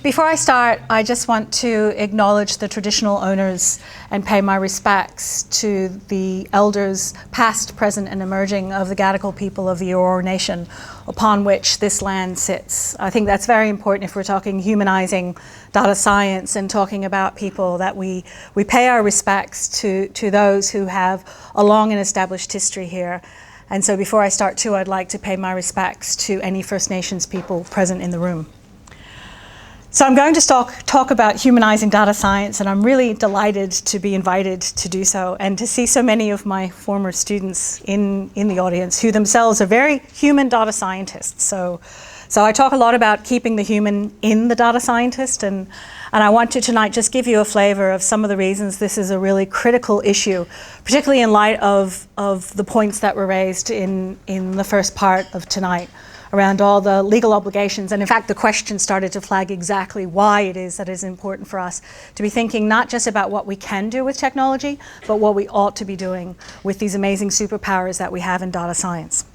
Before I start, I just want to acknowledge the traditional owners and pay my respects to the elders, past, present, and emerging, of the Gadigal people of the Eora Nation upon which this land sits. I think that's very important if we're talking humanizing data science and talking about people, that we pay our respects to those who have a long and established history here. And so before I start too, I'd like to pay my respects to any First Nations people present in the room. So I'm going to talk about humanizing data science, and I'm really delighted to be invited to do so and to see so many of my former students in the audience who themselves are very human data scientists. So I talk a lot about keeping the human in the data scientist, and I want to tonight just give you a flavor of some of the reasons this is a really critical issue, particularly in light of the points that were raised in the first part of tonight, around all the legal obligations. And in fact, the question started to flag exactly why it is that it's important for us to be thinking not just about what we can do with technology, but what we ought to be doing with these amazing superpowers that we have in data science.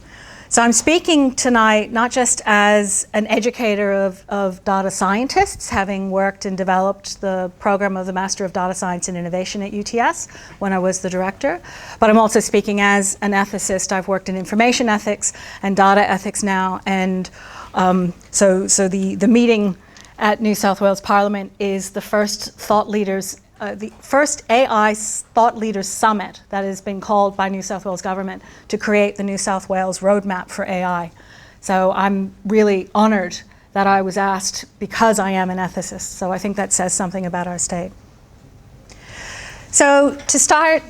So I'm speaking tonight not just as an educator of data scientists, having worked and developed the program of the Master of Data Science and Innovation at UTS when I was the director, but I'm also speaking as an ethicist. I've worked in information ethics and data ethics now, and so the meeting at New South Wales Parliament is the first thought leaders the first AI Thought Leaders Summit that has been called by New South Wales Government to create the New South Wales Roadmap for AI. So I'm really honoured that I was asked because I am an ethicist. So I think that says something about our state. So to start,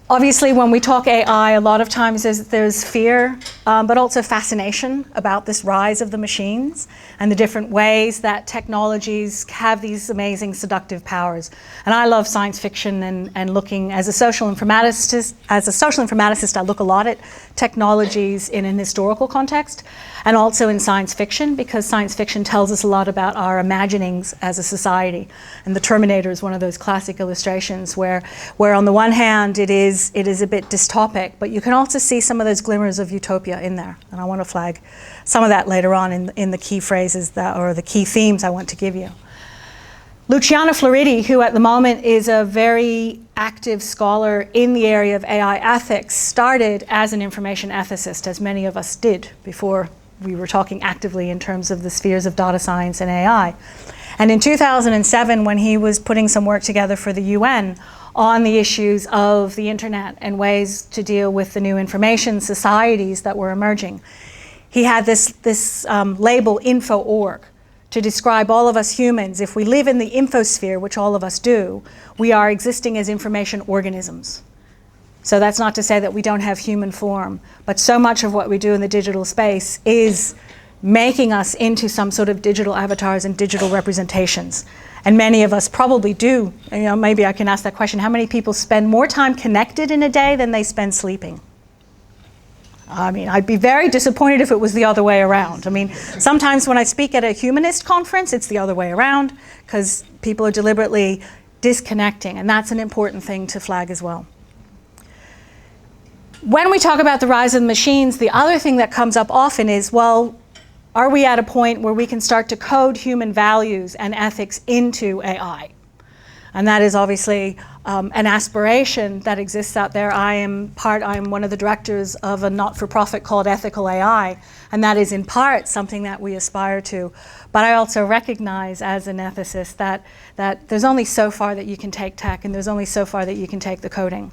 obviously when we talk AI, a lot of times there's fear, but also fascination about this rise of the machines and the different ways that technologies have these amazing seductive powers. And I love science fiction and looking as a social informaticist. As a social informaticist, I look a lot at technologies in an historical context and also in science fiction, because science fiction tells us a lot about our imaginings as a society. And The Terminator is one of those classic illustrations where on the one hand it is a bit dystopic, but you can also see some of those glimmers of utopia in there. And I want to flag some of that later on in the key phrases or the key themes I want to give you. Luciana Floridi, who at the moment is a very active scholar in the area of AI ethics, started as an information ethicist, as many of us did before we were talking actively in terms of the spheres of data science and AI. And in 2007, when he was putting some work together for the UN on the issues of the internet and ways to deal with the new information societies that were emerging, he had this label info.org to describe all of us humans. If we live in the infosphere, which all of us do, we are existing as information organisms. So that's not to say that we don't have human form, but so much of what we do in the digital space is making us into some sort of digital avatars and digital representations. And many of us probably do. Maybe I can ask that question. How many people spend more time connected in a day than they spend sleeping? I mean, I'd be very disappointed if it was the other way around. I mean, sometimes when I speak at a humanist conference, it's the other way around, because people are deliberately disconnecting, and that's an important thing to flag as well. When we talk about the rise of the machines, the other thing that comes up often is, well, are we at a point where we can start to code human values and ethics into AI? And that is obviously an aspiration that exists out there. I'm one of the directors of a not-for-profit called Ethical AI, and that is in part something that we aspire to. But I also recognize as an ethicist that there's only so far that you can take tech, and there's only so far that you can take the coding.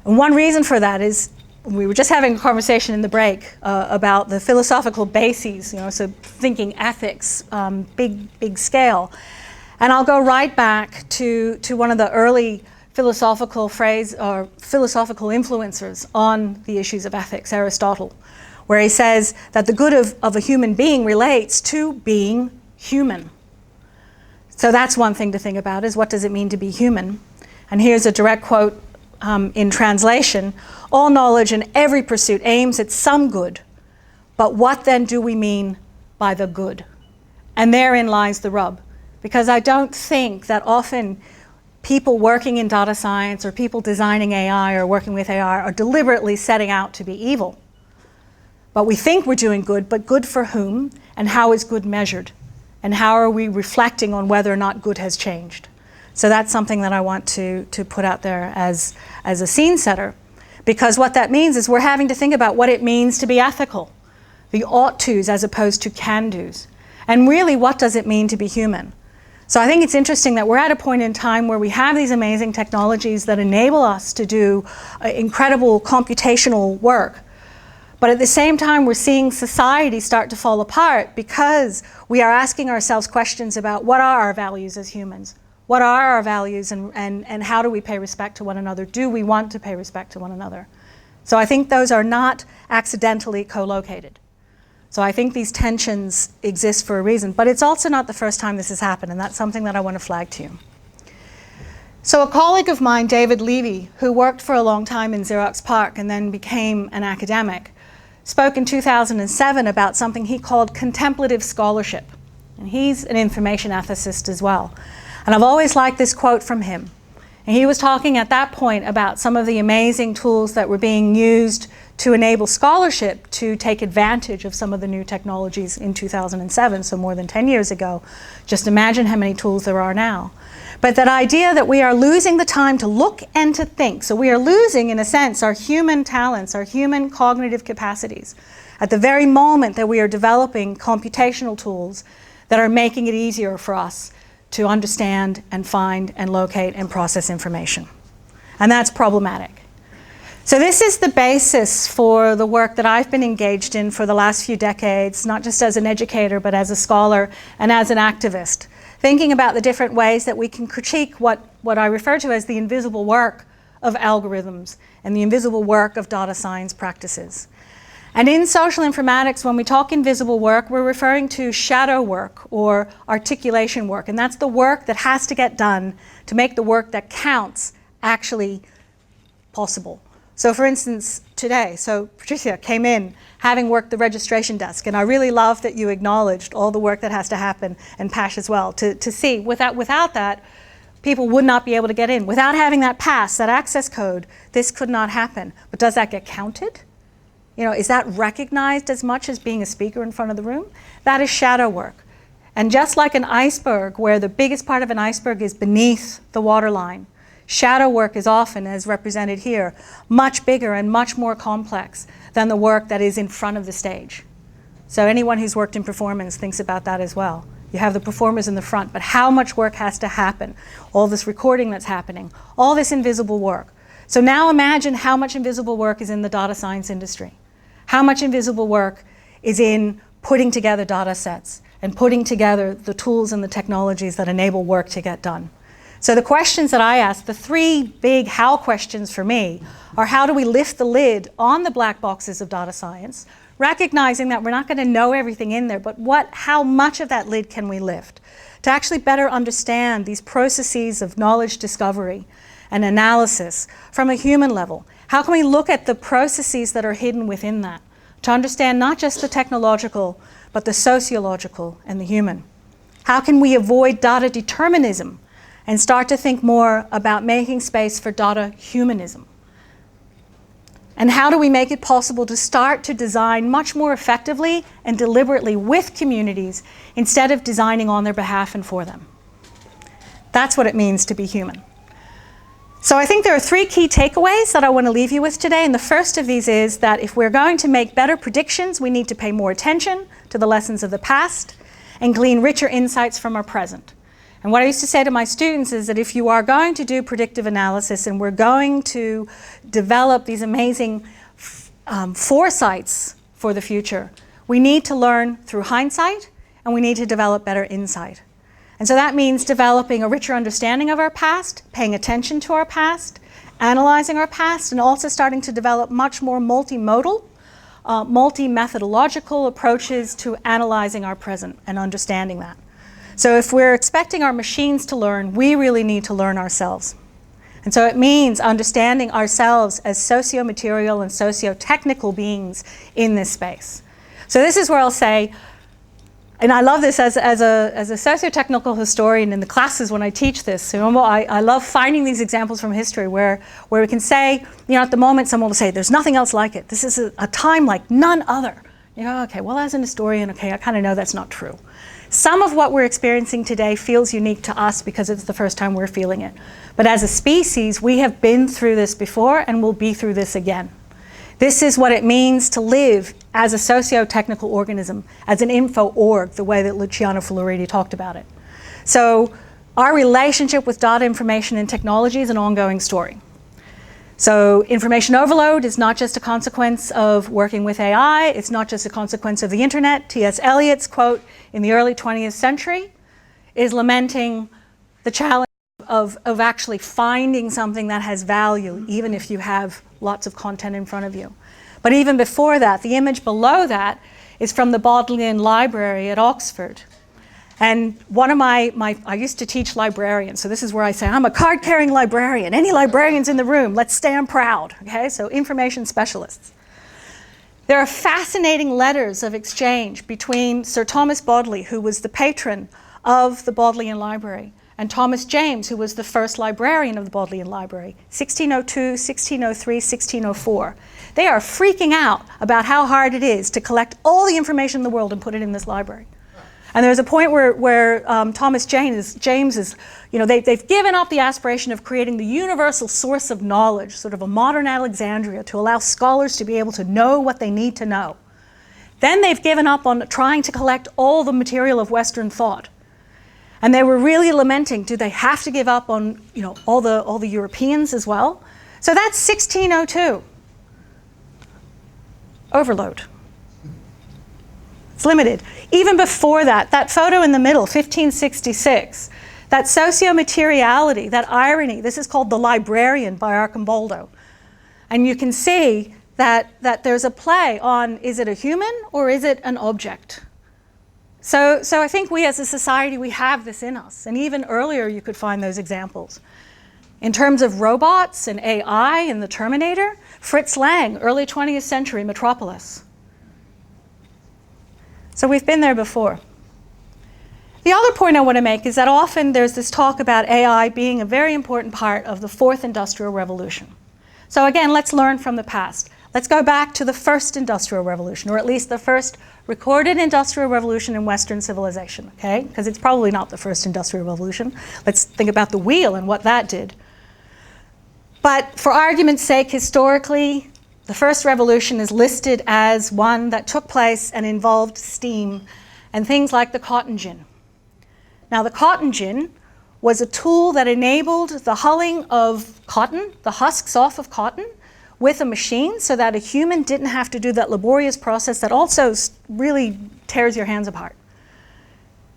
And one reason for that is, we were just having a conversation in the break about the philosophical bases, so thinking ethics, big scale. And I'll go right back to one of the early philosophical influencers on the issues of ethics, Aristotle, where he says that the good of a human being relates to being human. So that's one thing to think about, is what does it mean to be human? And here's a direct quote in translation: all knowledge and every pursuit aims at some good, but what then do we mean by the good? And therein lies the rub, because I don't think that often people working in data science or people designing AI or working with AI are deliberately setting out to be evil. But we think we're doing good, but good for whom, and how is good measured? And how are we reflecting on whether or not good has changed? So that's something that I want to put out there as a scene setter. Because what that means is we're having to think about what it means to be ethical. The ought tos as opposed to can dos. And really, what does it mean to be human? So I think it's interesting that we're at a point in time where we have these amazing technologies that enable us to do incredible computational work. But at the same time, we're seeing society start to fall apart because we are asking ourselves questions about what are our values as humans? What are our values and how do we pay respect to one another? Do we want to pay respect to one another? So I think those are not accidentally co-located. So I think these tensions exist for a reason, but it's also not the first time this has happened, and that's something that I want to flag to you. So a colleague of mine, David Levy, who worked for a long time in Xerox PARC and then became an academic, spoke in 2007 about something he called contemplative scholarship. And he's an information ethicist as well. And I've always liked this quote from him. And he was talking at that point about some of the amazing tools that were being used to enable scholarship to take advantage of some of the new technologies in 2007, so more than 10 years ago. Just imagine how many tools there are now. But that idea that we are losing the time to look and to think. So we are losing, in a sense, our human talents, our human cognitive capacities, at the very moment that we are developing computational tools that are making it easier for us to understand and find and locate and process information. And that's problematic. So this is the basis for the work that I've been engaged in for the last few decades, not just as an educator, but as a scholar and as an activist, thinking about the different ways that we can critique what I refer to as the invisible work of algorithms and the invisible work of data science practices. And in social informatics, when we talk invisible work, we're referring to shadow work or articulation work. And that's the work that has to get done to make the work that counts actually possible. So for instance, today, so Patricia came in having worked the registration desk, and I really love that you acknowledged all the work that has to happen, and Pash as well, to see without that, people would not be able to get in. Without having that pass, that access code, this could not happen. But does that get counted? You know, is that recognized as much as being a speaker in front of the room? That is shadow work. And just like an iceberg, where the biggest part of an iceberg is beneath the waterline, shadow work is often, as represented here, much bigger and much more complex than the work that is in front of the stage. So anyone who's worked in performance thinks about that as well. You have the performers in the front, but how much work has to happen? All this recording that's happening, all this invisible work. So now imagine how much invisible work is in the data science industry. How much invisible work is in putting together data sets and putting together the tools and the technologies that enable work to get done. So the questions that I ask, the three big how questions for me, are how do we lift the lid on the black boxes of data science, recognizing that we're not going to know everything in there, but how much of that lid can we lift to actually better understand these processes of knowledge discovery and analysis from a human level. How can we look at the processes that are hidden within that to understand not just the technological, but the sociological and the human? How can we avoid data determinism and start to think more about making space for data humanism? And how do we make it possible to start to design much more effectively and deliberately with communities instead of designing on their behalf and for them? That's what it means to be human. So I think there are three key takeaways that I want to leave you with today. And the first of these is that if we're going to make better predictions, we need to pay more attention to the lessons of the past and glean richer insights from our present. And what I used to say to my students is that if you are going to do predictive analysis and we're going to develop these amazing foresights for the future, we need to learn through hindsight and we need to develop better insight. And so that means developing a richer understanding of our past, paying attention to our past, analyzing our past, and also starting to develop much more multimodal, multi-methodological approaches to analyzing our present and understanding that. So if we're expecting our machines to learn, we really need to learn ourselves. And so it means understanding ourselves as socio-material and socio-technical beings in this space. So this is where I'll say, and I love this as a socio-technical historian in the classes when I teach this. I love finding these examples from history where we can say, at the moment someone will say, there's nothing else like it. This is a time like none other. Okay, well as an historian, okay, I kind of know that's not true. Some of what we're experiencing today feels unique to us because it's the first time we're feeling it. But as a species, we have been through this before and will be through this again. This is what it means to live as a socio-technical organism, as an info-org, the way that Luciano Floridi talked about it. So our relationship with data, information, and technology is an ongoing story. So information overload is not just a consequence of working with AI, it's not just a consequence of the internet. T.S. Eliot's quote in the early 20th century is lamenting the challenge of actually finding something that has value, even if you have lots of content in front of you. But even before that, the image below that is from the Bodleian Library at Oxford. And one of I used to teach librarians, so this is where I say, I'm a card-carrying librarian. Any librarians in the room, let's stand proud, okay? So information specialists. There are fascinating letters of exchange between Sir Thomas Bodley, who was the patron of the Bodleian Library, and Thomas James, who was the first librarian of the Bodleian Library, 1602, 1603, 1604. They are freaking out about how hard it is to collect all the information in the world and put it in this library. And there's a point where Thomas James is, they've given up the aspiration of creating the universal source of knowledge, sort of a modern Alexandria, to allow scholars to be able to know what they need to know. Then they've given up on trying to collect all the material of Western thought. And they were really lamenting, do they have to give up on all the Europeans as well? So that's 1602. Overload. It's limited. Even before that, that photo in the middle, 1566, that socio-materiality, that irony, this is called The Librarian by Arcimboldo. And you can see that there's a play on, is it a human or is it an object? So I think we as a society, we have this in us. And even earlier, you could find those examples. In terms of robots and AI and the Terminator, Fritz Lang, early 20th century, Metropolis. So we've been there before. The other point I want to make is that often there's this talk about AI being a very important part of the fourth industrial revolution. So again, let's learn from the past. Let's go back to the first industrial revolution, or at least the first recorded industrial revolution in Western civilization, okay? Because it's probably not the first industrial revolution. Let's think about the wheel and what that did. But for argument's sake, historically, the first revolution is listed as one that took place and involved steam and things like the cotton gin. Now, the cotton gin was a tool that enabled the hulling of cotton, the husks off of cotton, with a machine so that a human didn't have to do that laborious process that also really tears your hands apart.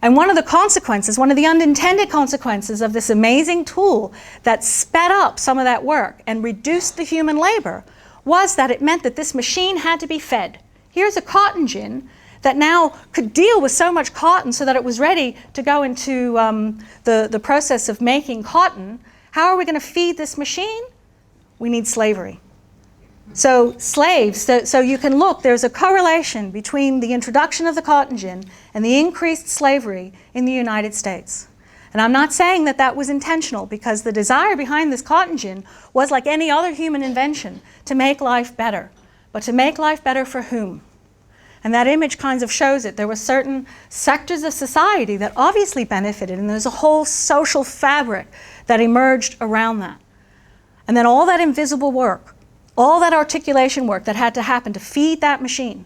And one of the consequences, one of the unintended consequences of this amazing tool that sped up some of that work and reduced the human labor was that it meant that this machine had to be fed. Here's a cotton gin that now could deal with so much cotton so that it was ready to go into the process of making cotton. How are we going to feed this machine? We need slavery. So slaves, so you can look, there's a correlation between the introduction of the cotton gin and the increased slavery in the United States. And I'm not saying that that was intentional, because the desire behind this cotton gin was, like any other human invention, to make life better. But to make life better for whom? And that image kind of shows it. There were certain sectors of society that obviously benefited, and there's a whole social fabric that emerged around that. And then all that invisible work, all that articulation work that had to happen to feed that machine.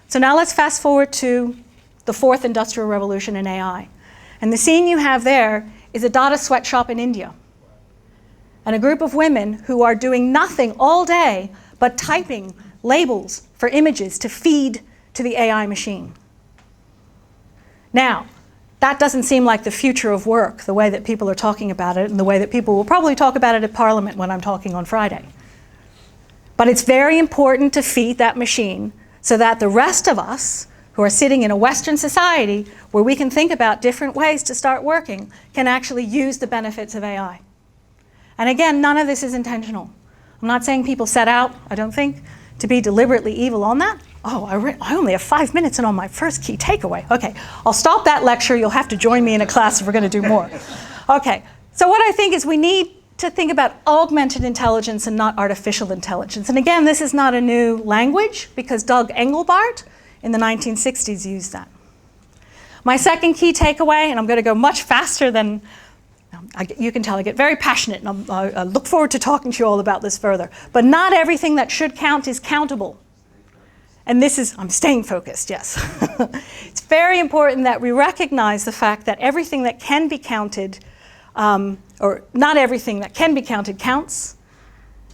So now let's fast forward to the fourth industrial revolution in AI. And the scene you have there is a data sweatshop in India. And a group of women who are doing nothing all day but typing labels for images to feed to the AI machine. Now, that doesn't seem like the future of work, the way that people are talking about it, and the way that people will probably talk about it at Parliament when I'm talking on Friday. But it's very important to feed that machine so that the rest of us who are sitting in a Western society where we can think about different ways to start working can actually use the benefits of AI. And again, none of this is intentional. I'm not saying people set out, I don't think, to be deliberately evil on that. Oh, I only have 5 minutes and on my first key takeaway. Okay, I'll stop that lecture. You'll have to join me in a class if we're going to do more. Okay, so what I think is we need to think about augmented intelligence and not artificial intelligence. And again, this is not a new language, because Doug Engelbart in the 1960s used that. My second key takeaway, and I'm going to go much faster than, you can tell I get very passionate, and I look forward to talking to you all about this further. But not everything that should count is countable. And this is, I'm staying focused, yes. It's very important that we recognize the fact that everything that can be counted, or not everything that can be counted counts,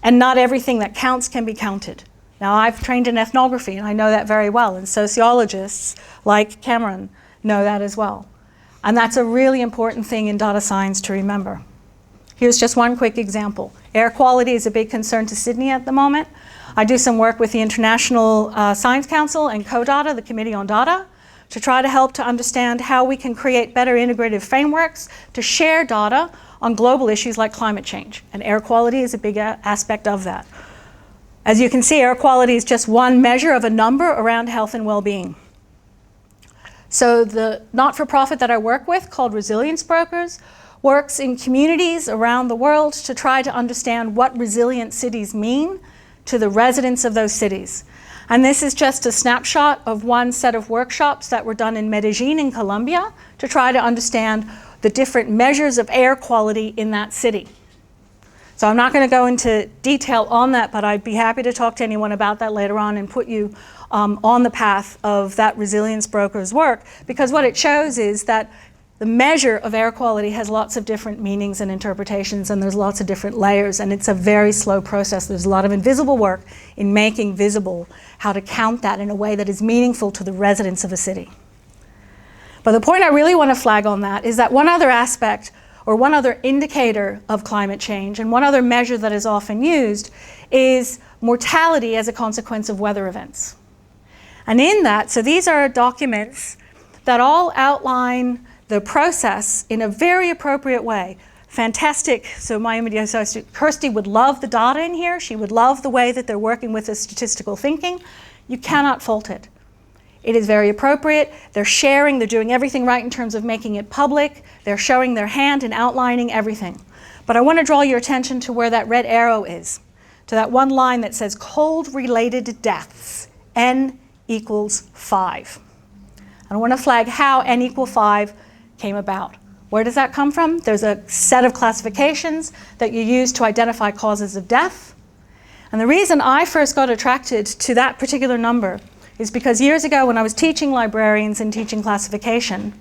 and not everything that counts can be counted. Now, I've trained in ethnography, and I know that very well, and sociologists like Cameron know that as well. And that's a really important thing in data science to remember. Here's just one quick example. Air quality is a big concern to Sydney at the moment. I do some work with the International Science Council and CODATA, the Committee on Data, to try to help to understand how we can create better integrative frameworks to share data on global issues like climate change. And air quality is a big aspect of that. As you can see, air quality is just one measure of a number around health and well-being. So the not-for-profit that I work with, called Resilience Brokers, works in communities around the world to try to understand what resilient cities mean to the residents of those cities. And this is just a snapshot of one set of workshops that were done in Medellin in Colombia to try to understand the different measures of air quality in that city. So I'm not going to go into detail on that, but I'd be happy to talk to anyone about that later on and put you on the path of that Resilience Broker's work, because what it shows is that the measure of air quality has lots of different meanings and interpretations, and there's lots of different layers, and it's a very slow process. There's a lot of invisible work in making visible how to count that in a way that is meaningful to the residents of a city. But the point I really want to flag on that is that one other aspect or one other indicator of climate change, and one other measure that is often used, is mortality as a consequence of weather events. And in that, so these are documents that all outline the process in a very appropriate way. Fantastic. So my immediate associate, Kirsty, would love the data in here. She would love the way that they're working with the statistical thinking. You cannot fault it. It is very appropriate. They're sharing, they're doing everything right in terms of making it public. They're showing their hand and outlining everything. But I want to draw your attention to where that red arrow is, to that one line that says cold-related deaths, N equals 5. I want to flag how N equal 5 came about. Where does that come from? There's a set of classifications that you use to identify causes of death. And the reason I first got attracted to that particular number is because years ago when I was teaching librarians and teaching classification,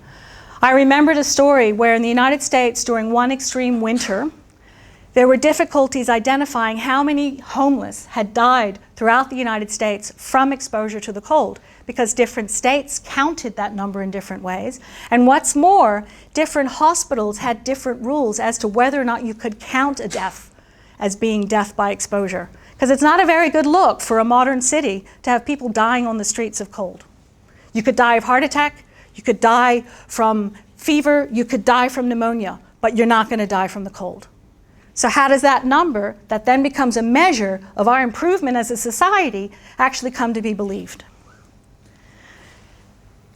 I remembered a story where in the United States during one extreme winter, there were difficulties identifying how many homeless had died throughout the United States from exposure to the cold, because different states counted that number in different ways. And what's more, different hospitals had different rules as to whether or not you could count a death as being death by exposure. Because it's not a very good look for a modern city to have people dying on the streets of cold. You could die of heart attack, you could die from fever, you could die from pneumonia, but you're not going to die from the cold. So how does that number, that then becomes a measure of our improvement as a society, actually come to be believed?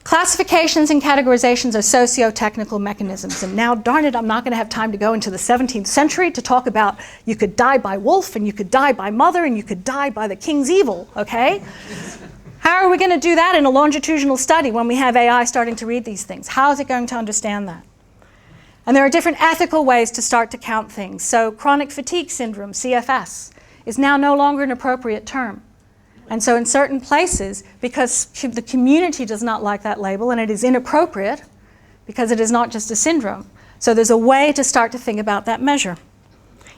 Classifications and categorizations are socio-technical mechanisms. And now, darn it, I'm not going to have time to go into the 17th century to talk about you could die by wolf, and you could die by mother, and you could die by the king's evil, okay? How are we going to do that in a longitudinal study when we have AI starting to read these things? How is it going to understand that? And there are different ethical ways to start to count things. So chronic fatigue syndrome, CFS, is now no longer an appropriate term. And so in certain places, because the community does not like that label and it is inappropriate because it is not just a syndrome, so there's a way to start to think about that measure.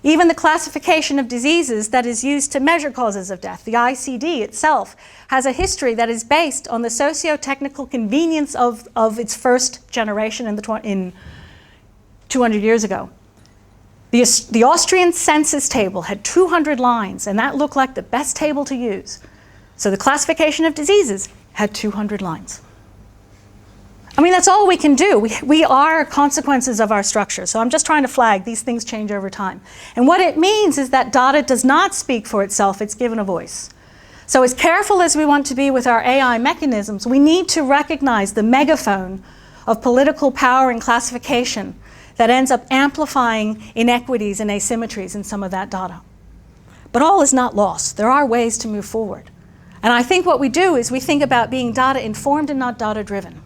Even the classification of diseases that is used to measure causes of death, the ICD itself, has a history that is based on the socio-technical convenience of its first generation in 200 years ago. The Austrian census table had 200 lines, and that looked like the best table to use. So the classification of diseases had 200 lines. I mean, that's all we can do. We are consequences of our structure. So I'm just trying to flag these things change over time. And what it means is that data does not speak for itself. It's given a voice. So as careful as we want to be with our AI mechanisms, we need to recognize the megaphone of political power and classification that ends up amplifying inequities and asymmetries in some of that data. But all is not lost. There are ways to move forward. And I think what we do is we think about being data informed and not data driven.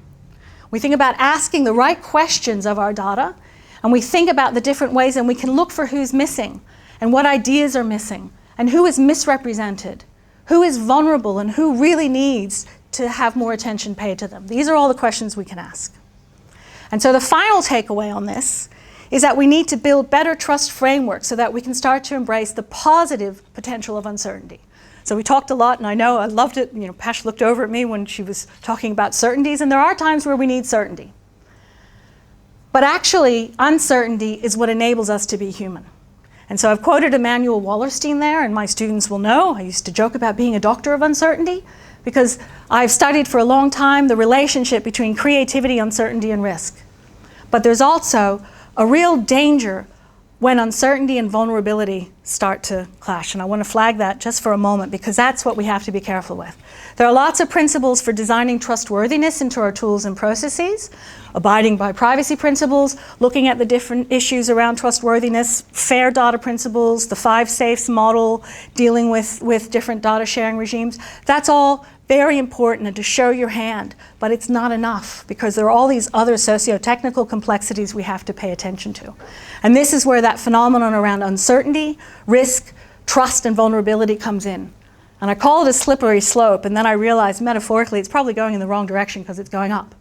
We think about asking the right questions of our data, and we think about the different ways, and we can look for who's missing, and what ideas are missing, and who is misrepresented, who is vulnerable, and who really needs to have more attention paid to them. These are all the questions we can ask. And so the final takeaway on this is that we need to build better trust frameworks so that we can start to embrace the positive potential of uncertainty. So we talked a lot, and I know I loved it. You know, Pash looked over at me when she was talking about certainties, and there are times where we need certainty. But actually, uncertainty is what enables us to be human. And so I've quoted Emanuel Wallerstein there, and my students will know, I used to joke about being a doctor of uncertainty, because I've studied for a long time the relationship between creativity, uncertainty, and risk. But there's also a real danger when uncertainty and vulnerability start to clash. And I want to flag that just for a moment, because that's what we have to be careful with. There are lots of principles for designing trustworthiness into our tools and processes, abiding by privacy principles, looking at the different issues around trustworthiness, fair data principles, the 5 safes model, dealing with different data sharing regimes. That's all very important and to show your hand, but it's not enough, because there are all these other socio-technical complexities we have to pay attention to. And this is where that phenomenon around uncertainty, risk, trust, and vulnerability comes in. And I call it a slippery slope, and then I realized metaphorically it's probably going in the wrong direction because it's going up.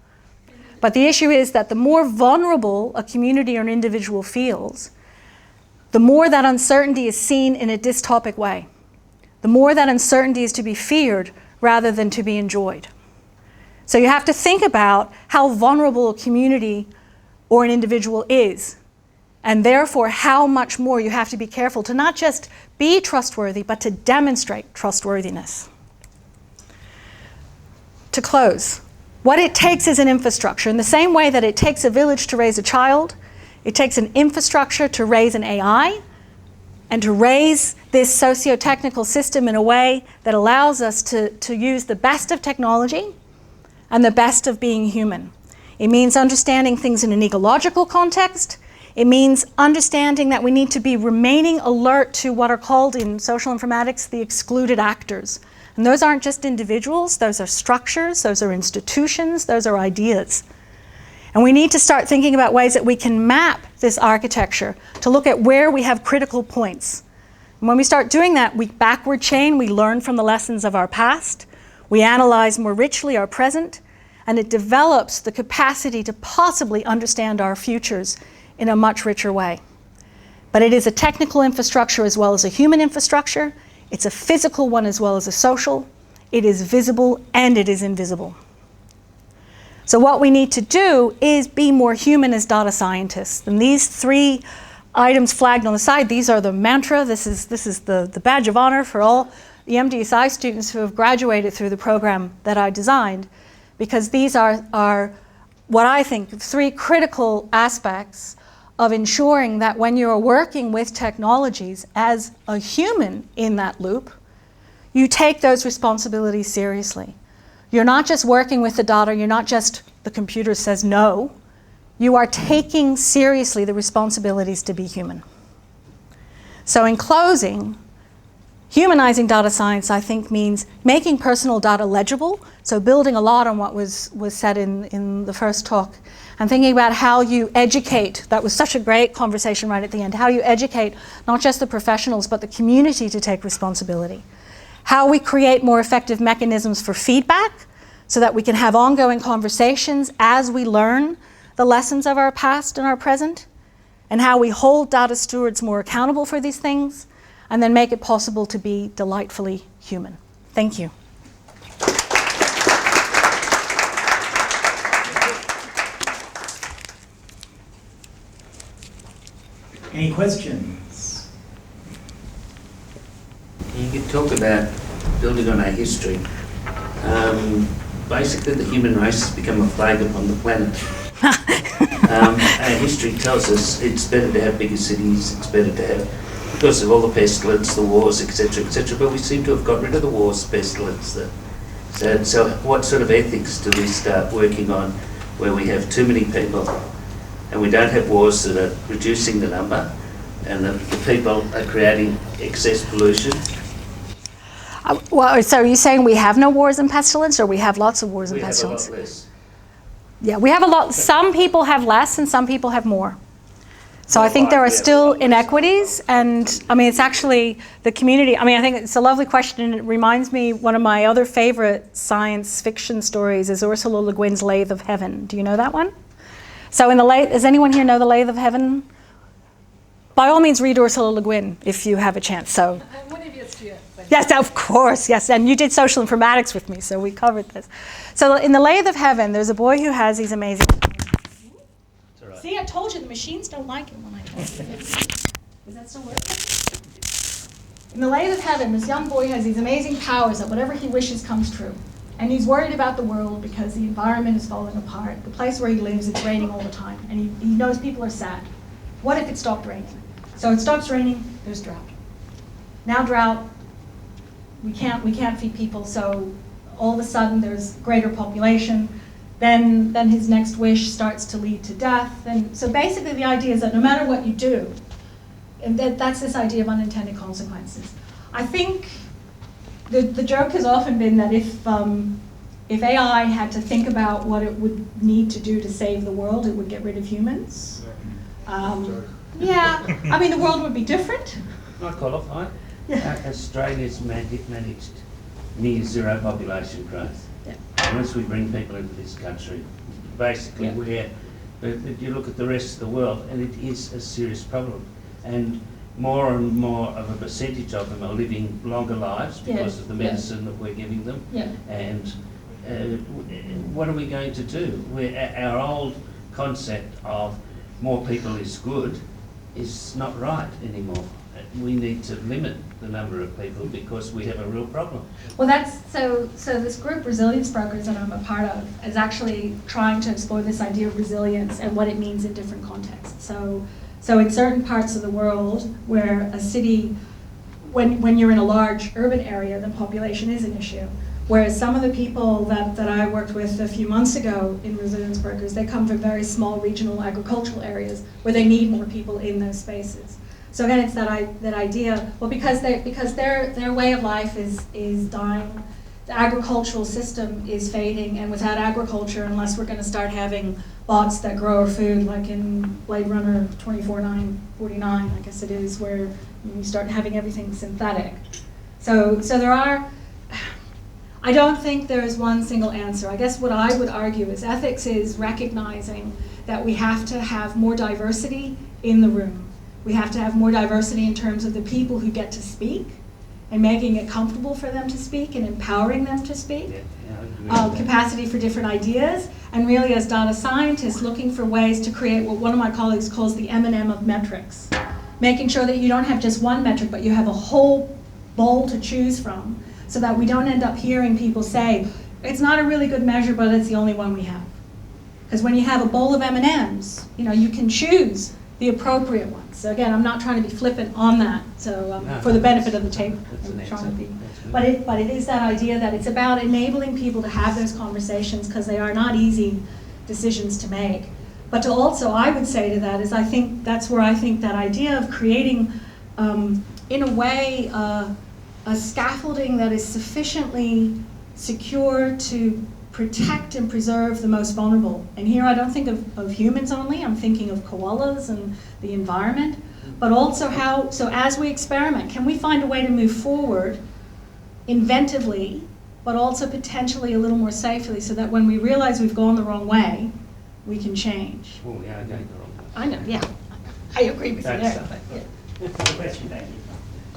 But the issue is that the more vulnerable a community or an individual feels, the more that uncertainty is seen in a dystopic way. The more that uncertainty is to be feared rather than to be enjoyed. So you have to think about how vulnerable a community or an individual is, and therefore how much more you have to be careful to not just be trustworthy, but to demonstrate trustworthiness. To close, what it takes is an infrastructure. In the same way that it takes a village to raise a child, it takes an infrastructure to raise an AI, and to raise this socio-technical system in a way that allows us to use the best of technology and the best of being human. It means understanding things in an ecological context. It means understanding that we need to be remaining alert to what are called in social informatics the excluded actors. And those aren't just individuals, those are structures, those are institutions, those are ideas. And we need to start thinking about ways that we can map this architecture to look at where we have critical points. And when we start doing that, we backward chain, we learn from the lessons of our past, we analyze more richly our present, and it develops the capacity to possibly understand our futures in a much richer way. But it is a technical infrastructure as well as a human infrastructure. It's a physical one as well as a social. It is visible and it is invisible. So what we need to do is be more human as data scientists. And these 3 items flagged on the side, these are the mantra. This is the badge of honor for all the MDSI students who have graduated through the program that I designed, because these are what I think 3 critical aspects of ensuring that when you're working with technologies as a human in that loop, you take those responsibilities seriously. You're not just working with the data, you're not just the computer says no. You are taking seriously the responsibilities to be human. So in closing, humanizing data science, I think, means making personal data legible, so building a lot on what was said in the first talk, and thinking about how you educate. That was such a great conversation right at the end, how you educate not just the professionals, but the community to take responsibility. How we create more effective mechanisms for feedback so that we can have ongoing conversations as we learn the lessons of our past and our present, and how we hold data stewards more accountable for these things, and then make it possible to be delightfully human. Thank you. Any questions? You could talk about building on our history. Basically, the human race has become a plague upon the planet. Our history tells us it's better to have bigger cities, it's better to have, because of all the pestilence, the wars, etc., but we seem to have got rid of the wars, pestilence. So what sort of ethics do we start working on where we have too many people and we don't have wars that are reducing the number and the people are creating excess pollution? Well, so are you saying we have no wars and pestilence, or we have lots of wars and pestilence? We have a lot less. Yeah, we have a lot. Some people have less and some people have more. So I think there are still inequities, and I mean, it's actually the community. I mean, I think it's a lovely question, and it reminds me, one of my other favorite science fiction stories is Ursula Le Guin's Lathe of Heaven. Do you know that one? So in the Lathe, does anyone here know the Lathe of Heaven? By all means, read Ursula Le Guin if you have a chance. So. Yes, of course, yes. And you did social informatics with me, so we covered this. So in the Lathe of Heaven, there's a boy who has these amazing... Right. See, I told you, the machines don't like it when I talk. Is that still working? In the Lathe of Heaven, this young boy has these amazing powers that whatever he wishes comes true. And he's worried about the world because the environment is falling apart. The place where he lives, it's raining all the time. And he knows people are sad. What if it stopped raining? So it stops raining, there's drought. Now drought, we can't feed people, so all of a sudden there's greater population. Then his next wish starts to lead to death. And so basically the idea is that no matter what you do, and that's this idea of unintended consequences. I think the joke has often been that if AI had to think about what it would need to do to save the world, it would get rid of humans. Yeah, I mean the world would be different. I qualify. Yeah. Australia's managed near zero population growth. Yeah. Once we bring people into this country, basically you look at the rest of the world, and it is a serious problem. And more of a percentage of them are living longer lives because of the medicine that we're giving them. Yeah. And what are we going to do? Our old concept of more people is good is not right anymore. We need to limit the number of people because we have a real problem. Well, so this group, Resilience Brokers, that I'm a part of, is actually trying to explore this idea of resilience and what it means in different contexts. So in certain parts of the world where a city, when you're in a large urban area, the population is an issue. Whereas some of the people that I worked with a few months ago in Resilience Brokers, they come from very small regional agricultural areas where they need more people in those spaces. So again, it's that idea, well, because their way of life is dying, the agricultural system is fading, and without agriculture, unless we're going to start having bots that grow our food, like in Blade Runner 2049, I guess it is, where you start having everything synthetic. So there are, I don't think there is one single answer. I guess what I would argue is ethics is recognizing that we have to have more diversity in the room. We have to have more diversity in terms of the people who get to speak and making it comfortable for them to speak and empowering them to speak. Capacity for different ideas, and really as data scientists looking for ways to create what one of my colleagues calls the M&M of metrics. Making sure that you don't have just one metric, but you have a whole bowl to choose from, so that we don't end up hearing people say, it's not a really good measure, but it's the only one we have. Because when you have a bowl of M&Ms, you can choose the appropriate ones. So again, I'm not trying to be flippant on that. So for the benefit of the table, I'm trying to be. But it is that idea that it's about enabling people to have those conversations because they are not easy decisions to make. But to also, I would say to that is I think that's where I think that idea of creating, in a way, a scaffolding that is sufficiently secure to protect and preserve the most vulnerable. And here I don't think of humans only, I'm thinking of koalas and the environment, but also so as we experiment, can we find a way to move forward inventively, but also potentially a little more safely so that when we realize we've gone the wrong way, we can change. Oh, yeah, I going the wrong way. I know, yeah. I agree with you there. Good question, thank you.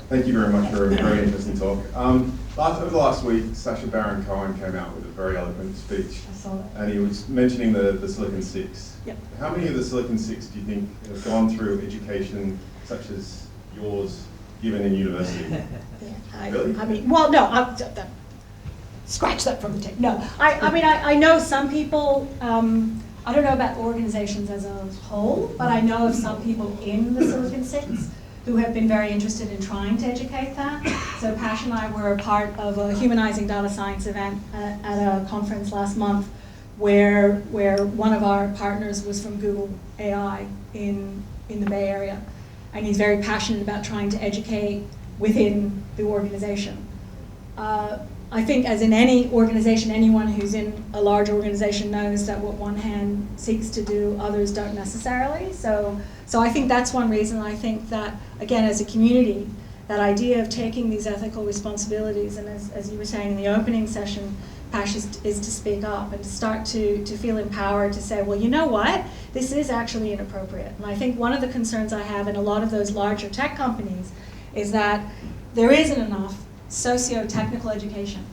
Thank you very much for a very interesting talk. Over the last week, Sacha Baron Cohen came out with a very eloquent speech. I saw that. And he was mentioning the Silicon Six. Yep. How many of the Silicon Six do you think have gone through education such as yours, given in university? Really? I mean, well, no, scratch that from the tape. No, I know some people, I don't know about organizations as a whole, but I know of some people in the Silicon Six who have been very interested in trying to educate that. So Pash and I were a part of a Humanising data science event at a conference last month where one of our partners was from Google AI in the Bay Area. And he's very passionate about trying to educate within the organization. I think as in any organization, anyone who's in a large organization knows that what one hand seeks to do, others don't necessarily. So I think that's one reason. I think that, again, as a community, that idea of taking these ethical responsibilities, and as you were saying in the opening session, Pash, is to speak up and to start to feel empowered to say, well, you know what? This is actually inappropriate. And I think one of the concerns I have in a lot of those larger tech companies is that there isn't enough socio-technical education.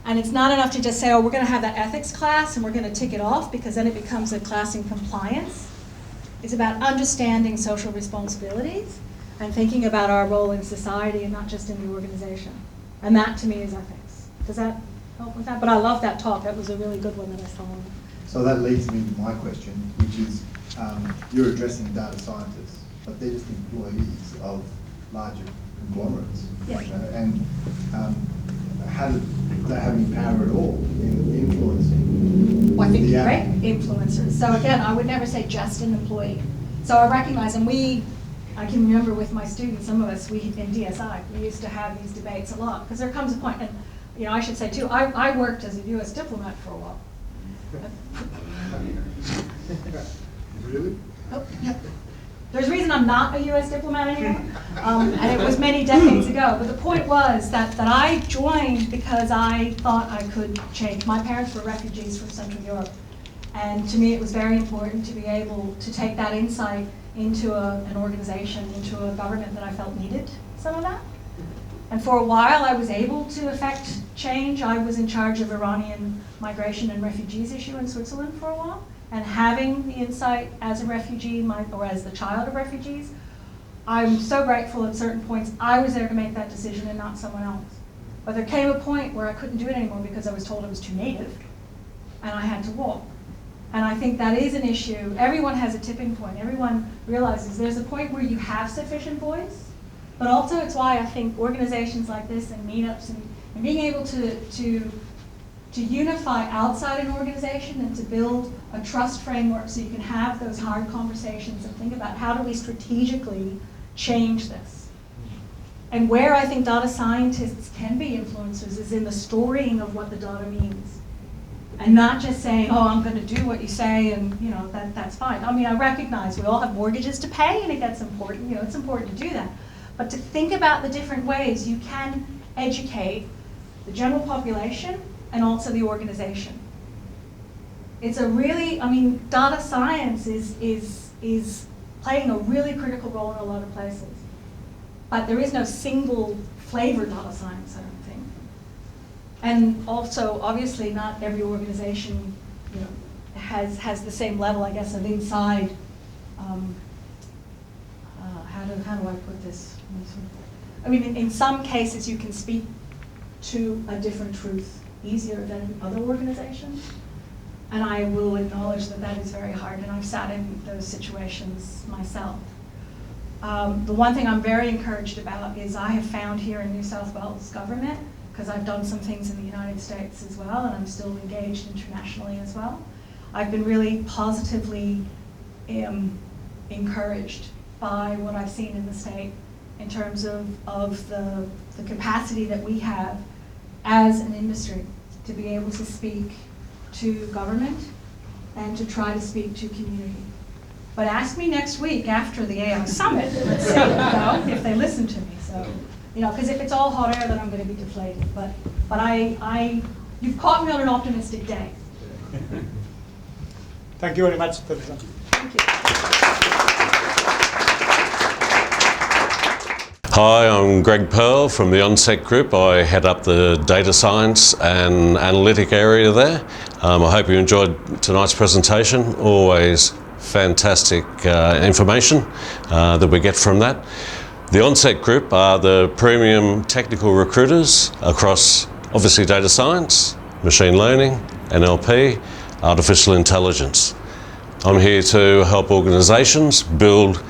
And it's not enough to just say, oh, we're going to have that ethics class and we're going to tick it off, because then it becomes a class in compliance. It's about understanding social responsibilities and thinking about our role in society and not just in the organization. And that, to me, is ethics. Does that help with that? But I love that talk. That was a really good one that I saw. So that leads me to my question, which is, you're addressing data scientists, but they're just employees of larger conglomerates. Yeah. And how do they have any power at all in influencing? Well, I think the you're app? great influencers. So again, I would never say just an employee. So I recognize, and I can remember with my students, some of us, in DSI, we used to have these debates a lot, because there comes a point, and I should say too, I worked as a US diplomat for a while. Really? Oh, yeah. There's a reason I'm not a US diplomat anymore, and it was many decades ago. But the point was that I joined because I thought I could change. My parents were refugees from Central Europe, and to me it was very important to be able to take that insight into an organization, into a government that I felt needed some of that. And for a while I was able to affect change. I was in charge of Iranian migration and refugees issue in Switzerland for a while. And having the insight as a refugee, or as the child of refugees, I'm so grateful at certain points I was there to make that decision and not someone else. But there came a point where I couldn't do it anymore because I was told I was too native, and I had to walk. And I think that is an issue. Everyone has a tipping point. Everyone realizes there's a point where you have sufficient voice, but also it's why I think organizations like this and meetups and being able to unify outside an organization and to build a trust framework so you can have those hard conversations and think about how do we strategically change this. And where I think data scientists can be influencers is in the storying of what the data means. And not just saying, oh, I'm going to do what you say and that's fine. I mean, I recognize we all have mortgages to pay and it gets important, it's important to do that. But to think about the different ways you can educate the general population and also the organization. It's a really, data science is playing a really critical role in a lot of places. But there is no single flavor data science, I don't think. And also, obviously, not every organization has the same level, I guess, of inside, how do I put this? In some cases you can speak to a different truth easier than in other organizations. And I will acknowledge that that is very hard, and I've sat in those situations myself. The one thing I'm very encouraged about is I have found here in New South Wales government, because I've done some things in the United States as well, and I'm still engaged internationally as well, I've been really positively encouraged by what I've seen in the state in terms of the capacity that we have as an industry to be able to speak to government and to try to speak to community. But ask me next week after the AI Summit, let's see, if they listen to me. So, because if it's all hot air, then I'm going to be deflated. But you've caught me on an optimistic day. Thank you very much, Theresa. Thank you. Hi, I'm Greg Perl from the Onset Group. I head up the data science and analytic area there. I hope you enjoyed tonight's presentation. Always fantastic information that we get from that. The Onset Group are the premium technical recruiters across obviously data science, machine learning, NLP, artificial intelligence. I'm here to help organisations build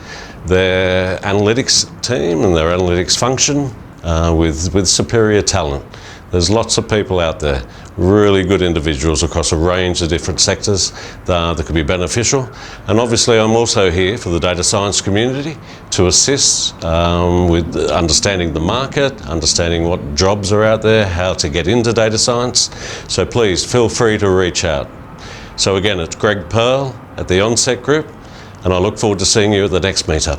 their analytics team and their analytics function with superior talent. There's lots of people out there, really good individuals across a range of different sectors that could be beneficial. And obviously I'm also here for the data science community to assist with understanding the market, understanding what jobs are out there, how to get into data science. So please feel free to reach out. So again, it's Greg Perl at the Onset Group, and I look forward to seeing you at the next meetup.